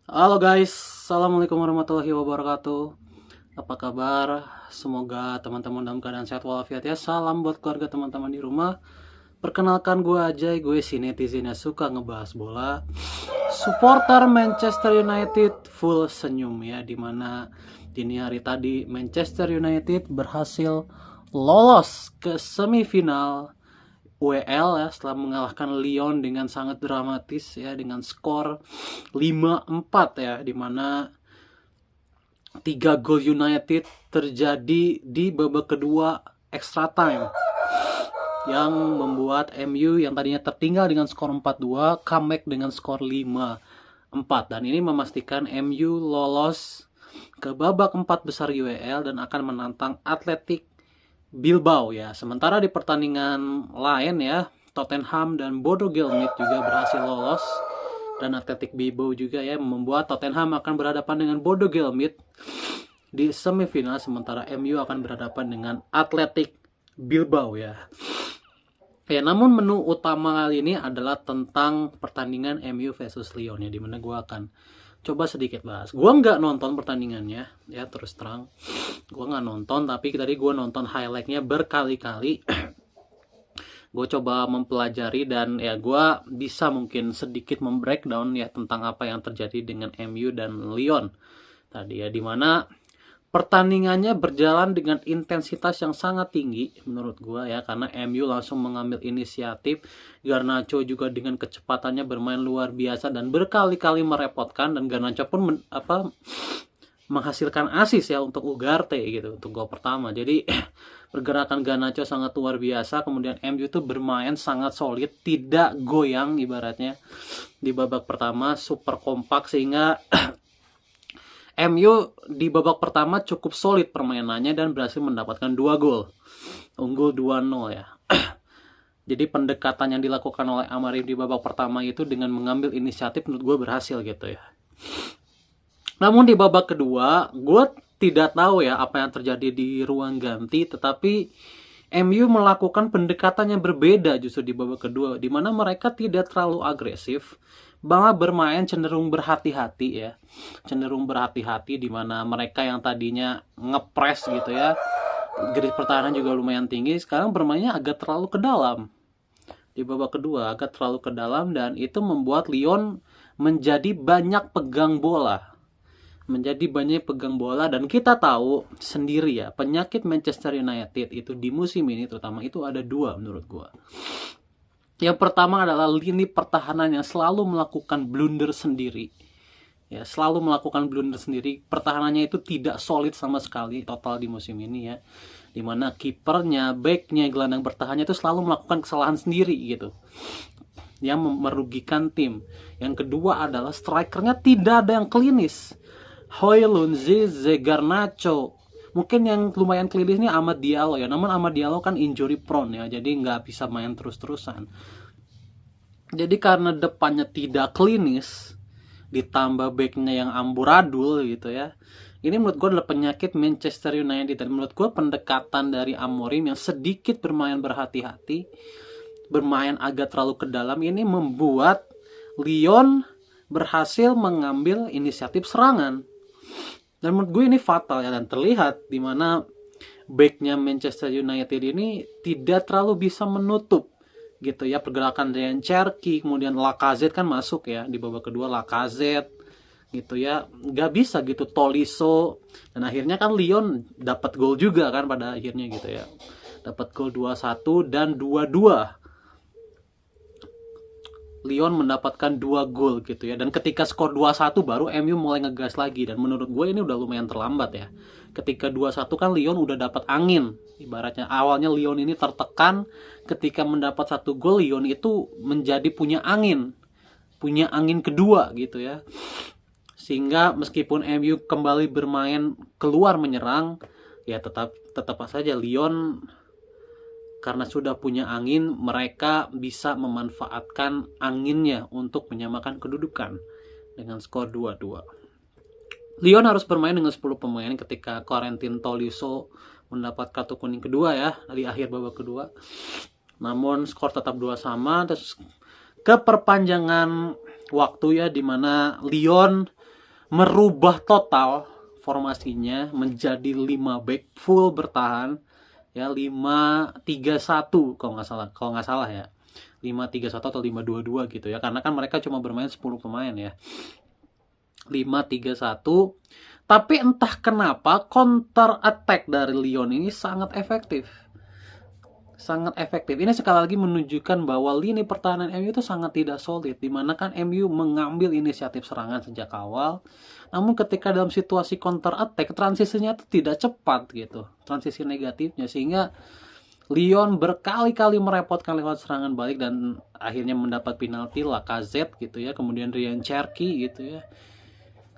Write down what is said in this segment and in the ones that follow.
Halo guys, Assalamualaikum warahmatullahi wabarakatuh. Apa kabar? Semoga teman-teman dalam keadaan sehat walafiat ya. Salam buat keluarga teman-teman di rumah. Perkenalkan gue Ajay, gue si netizen yang suka ngebahas bola. Supporter Manchester United full senyum ya. Dimana dini hari tadi Manchester United berhasil lolos ke semifinal WL ya setelah mengalahkan Lyon dengan sangat dramatis ya dengan skor 5-4 ya, dimana 3 gol United terjadi di babak kedua extra time yang membuat MU yang tadinya tertinggal dengan skor 4-2 comeback dengan skor 5-4 dan ini memastikan MU lolos ke babak 4 besar UEL dan akan menantang Athletic Bilbao ya. Sementara di pertandingan lain ya, Tottenham dan Bodo Glimt juga berhasil lolos dan Athletic Bilbao juga ya membuat Tottenham akan berhadapan dengan Bodo Glimt di semifinal, sementara MU akan berhadapan dengan Athletic Bilbao ya. Ya, namun menu utama kali ini adalah tentang pertandingan MU versus Lyon ya, dimana gue akan coba sedikit bahas. Gue nggak nonton pertandingannya ya, terus terang gue nggak nonton, tapi tadi gue nonton highlightnya berkali-kali. Gue coba mempelajari dan ya gue bisa mungkin sedikit membreakdown ya tentang apa yang terjadi dengan MU dan Lyon tadi ya, dimana pertandingannya berjalan dengan intensitas yang sangat tinggi menurut gue ya, karena MU langsung mengambil inisiatif. Garnacho juga dengan kecepatannya bermain luar biasa dan berkali-kali merepotkan, dan Garnacho pun menghasilkan assist ya untuk Ugarte gitu untuk gol pertama. Jadi pergerakan Garnacho sangat luar biasa. Kemudian MU itu bermain sangat solid, tidak goyang ibaratnya di babak pertama, super kompak, sehingga MU di babak pertama cukup solid permainannya dan berhasil mendapatkan 2 gol. Unggul 2-0 ya. Jadi pendekatan yang dilakukan oleh Amariem di babak pertama itu dengan mengambil inisiatif menurut gue berhasil gitu ya. Namun di babak kedua, gue tidak tahu ya apa yang terjadi di ruang ganti, tetapi MU melakukan pendekatan yang berbeda justru di babak kedua, di mana mereka tidak terlalu agresif, malah bermain cenderung berhati-hati ya, di mana mereka yang tadinya ngepres gitu ya, garis pertahanan juga lumayan tinggi, sekarang bermainnya agak terlalu ke dalam. Di babak kedua agak terlalu ke dalam dan itu membuat Lyon menjadi banyak pegang bola. Dan kita tahu sendiri ya, penyakit Manchester United itu di musim ini terutama itu ada 2 menurut gua. Yang pertama adalah lini pertahanan yang selalu melakukan blunder sendiri. Ya, selalu melakukan blunder sendiri. Pertahanannya itu tidak solid sama sekali total di musim ini ya. Dimana kipernya, backnya, gelandang bertahannya itu selalu melakukan kesalahan sendiri gitu, yang merugikan tim. Yang kedua adalah strikernya tidak ada yang klinis. Højlund, Zeze, Garnacho. Mungkin yang lumayan klinis ini Amad Diallo ya, namun Amad Diallo kan injury prone ya, jadi nggak bisa main terus-terusan. Jadi karena depannya tidak klinis, ditambah backnya yang amburadul gitu ya, ini menurut gue adalah penyakit Manchester United. Dan menurut gue pendekatan dari Amorim yang sedikit bermain berhati-hati, bermain agak terlalu ke dalam, ini membuat Lyon berhasil mengambil inisiatif serangan. Dan menurut gue ini fatal ya, dan terlihat di mana backnya Manchester United ini tidak terlalu bisa menutup gitu ya pergerakan Ryan Cherki. Kemudian Lacazette kan masuk ya di babak kedua, Lacazette gitu ya, nggak bisa gitu Tolisso, dan akhirnya kan Lyon dapat gol juga kan pada akhirnya gitu ya, dapat gol 2-1 dan 2-2. Lyon mendapatkan 2 gol gitu ya, dan ketika skor 2-1 baru MU mulai ngegas lagi, dan menurut gue ini udah lumayan terlambat ya. Ketika 2-1 kan Lyon udah dapat angin ibaratnya. Awalnya Lyon ini tertekan, ketika mendapat 1 gol Lyon itu menjadi punya angin kedua gitu ya, sehingga meskipun MU kembali bermain keluar menyerang ya, tetap saja Lyon karena sudah punya angin, mereka bisa memanfaatkan anginnya untuk menyamakan kedudukan dengan skor 2-2. Lyon harus bermain dengan 10 pemain ketika Corentin Tolisso mendapat kartu kuning kedua ya di akhir babak kedua. Namun skor tetap 2 sama. Terus ke perpanjangan waktu ya, dimana Lyon merubah total formasinya menjadi 5 back full bertahan ya, 5-3-1 kalau nggak salah ya, 5-3-1 atau 5-2-2 gitu ya, karena kan mereka cuma bermain 10 pemain ya, 5-3-1. Tapi entah kenapa counter attack dari Lyon ini sangat efektif. Sangat efektif. Ini sekali lagi menunjukkan bahwa lini pertahanan MU itu sangat tidak solid, dimana kan MU mengambil inisiatif serangan sejak awal, namun ketika dalam situasi counter attack transisinya itu tidak cepat gitu, transisi negatifnya, sehingga Lyon berkali-kali merepotkan lewat serangan balik dan akhirnya mendapat penalti Lacazette gitu ya, kemudian Ryan Cherky gitu ya.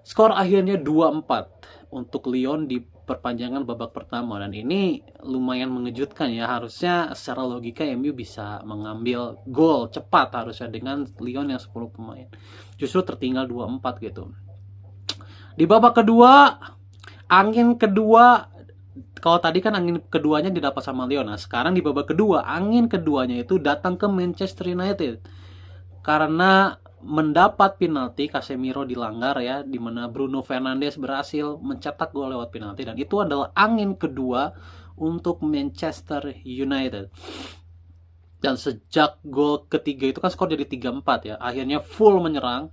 Skor akhirnya 2-4 untuk Lyon di perpanjangan babak pertama, dan ini lumayan mengejutkan ya. Harusnya secara logika MU bisa mengambil gol cepat harusnya dengan Lyon yang 10 pemain. Justru tertinggal 2-4 gitu. Di babak kedua, angin kedua, kalau tadi kan angin keduanya didapat sama Lyon. Nah, sekarang di babak kedua, angin keduanya itu datang ke Manchester United. Karena mendapat penalti, Casemiro dilanggar ya, di mana Bruno Fernandes berhasil mencetak gol lewat penalti, dan itu adalah angin kedua untuk Manchester United. Dan sejak gol ketiga itu kan skor jadi 3-4 ya. Akhirnya full menyerang,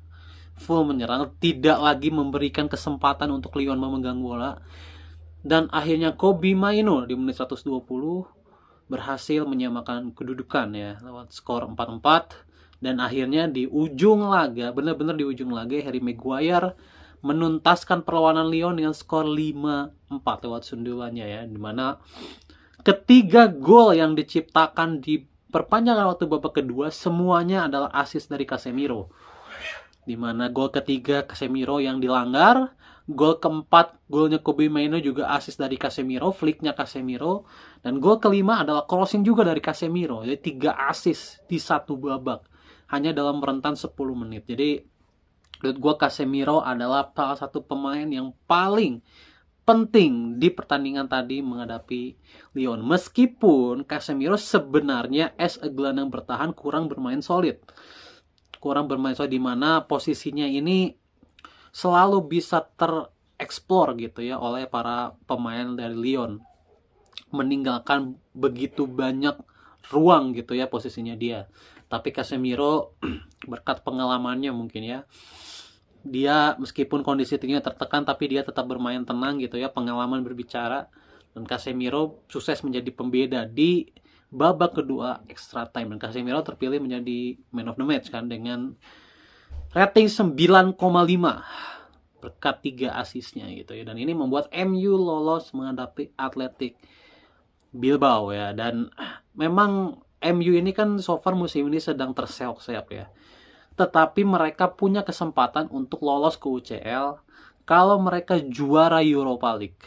tidak lagi memberikan kesempatan untuk Lyon memegang bola. Dan akhirnya Kobbie Mainoo di menit 120 berhasil menyamakan kedudukan ya lewat skor 4-4. Dan akhirnya di ujung laga, benar-benar di ujung laga, Harry Maguire menuntaskan perlawanan Lyon dengan skor 5-4 lewat sundulannya ya, dimana ketiga gol yang diciptakan di perpanjangan waktu babak kedua semuanya adalah assist dari Casemiro, dimana gol ketiga Casemiro yang dilanggar, gol keempat golnya Kobbie Mainoo juga assist dari Casemiro, flicknya Casemiro, dan gol kelima adalah crossing juga dari Casemiro. Jadi 3 assist di satu babak hanya dalam rentan 10 menit. Jadi menurut gue Casemiro adalah salah satu pemain yang paling penting di pertandingan tadi menghadapi Lyon. Meskipun Casemiro sebenarnya as a gelandang bertahan kurang bermain solid. Di mana posisinya ini selalu bisa tereksplor gitu ya oleh para pemain dari Lyon. Meninggalkan begitu banyak ruang gitu ya posisinya dia. Tapi Casemiro berkat pengalamannya mungkin ya, dia meskipun kondisi timnya tertekan tapi dia tetap bermain tenang gitu ya, pengalaman berbicara, dan Casemiro sukses menjadi pembeda di babak kedua extra time, dan Casemiro terpilih menjadi man of the match kan dengan rating 9,5 berkat 3 asisnya gitu ya, dan ini membuat MU lolos menghadapi Athletic Bilbao ya. Dan memang MU ini kan so far musim ini sedang terseok-seok ya, tetapi mereka punya kesempatan untuk lolos ke UCL kalau mereka juara Europa League.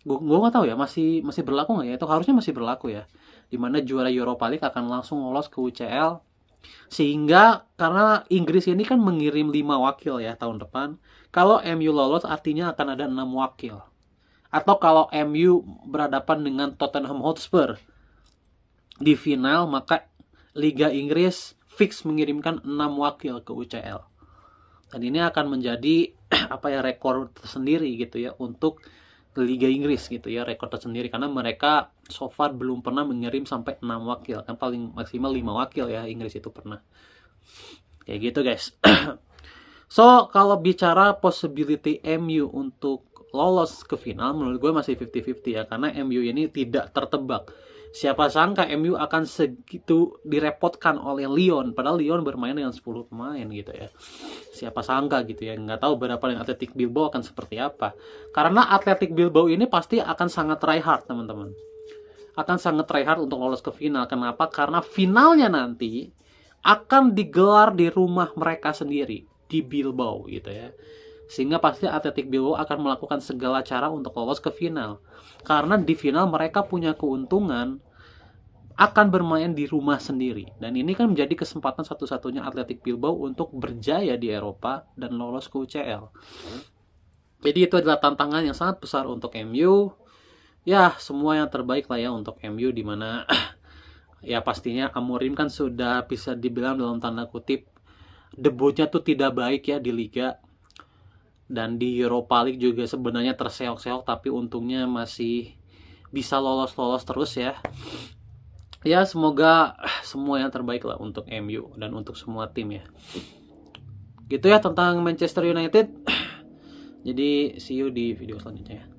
Gue nggak tahu ya, masih berlaku nggak ya, itu harusnya masih berlaku ya, dimana juara Europa League akan langsung lolos ke UCL. Sehingga karena Inggris ini kan mengirim 5 wakil ya tahun depan, kalau MU lolos artinya akan ada 6 wakil. Atau kalau MU berhadapan dengan Tottenham Hotspur di final, maka Liga Inggris fix mengirimkan 6 wakil ke UCL. Dan ini akan menjadi rekor tersendiri gitu ya untuk Liga Inggris gitu ya, rekor tersendiri, karena mereka so far belum pernah mengirim sampai 6 wakil, kan paling maksimal 5 wakil ya Inggris itu pernah. Kayak gitu guys. So kalau bicara possibility MU untuk lolos ke final, menurut gue masih 50-50 ya, karena MU ini tidak tertebak. Siapa sangka MU akan segitu direpotkan oleh Lyon, padahal Lyon bermain dengan 10 pemain gitu ya. Siapa sangka gitu ya, nggak tahu berapa yang Athletic Bilbao akan seperti apa. Karena Athletic Bilbao ini pasti akan sangat try hard teman-teman. Akan sangat try hard untuk lolos ke final. Kenapa? Karena finalnya nanti akan digelar di rumah mereka sendiri, di Bilbao gitu ya. Sehingga pasti Athletic Bilbao akan melakukan segala cara untuk lolos ke final. Karena di final mereka punya keuntungan akan bermain di rumah sendiri. Dan ini kan menjadi kesempatan satu-satunya Athletic Bilbao untuk berjaya di Eropa dan lolos ke UCL. Jadi itu adalah tantangan yang sangat besar untuk MU. Ya, semua yang terbaik lah ya untuk MU, dimana ya pastinya Amorim kan sudah bisa dibilang dalam tanda kutip debutnya tuh tidak baik ya di Liga. Dan di Europa League juga sebenarnya terseok-seok, tapi untungnya masih bisa lolos-lolos terus ya. Ya semoga semua yang terbaik lah untuk MU dan untuk semua tim ya. Gitu ya tentang Manchester United. Jadi see you di video selanjutnya ya.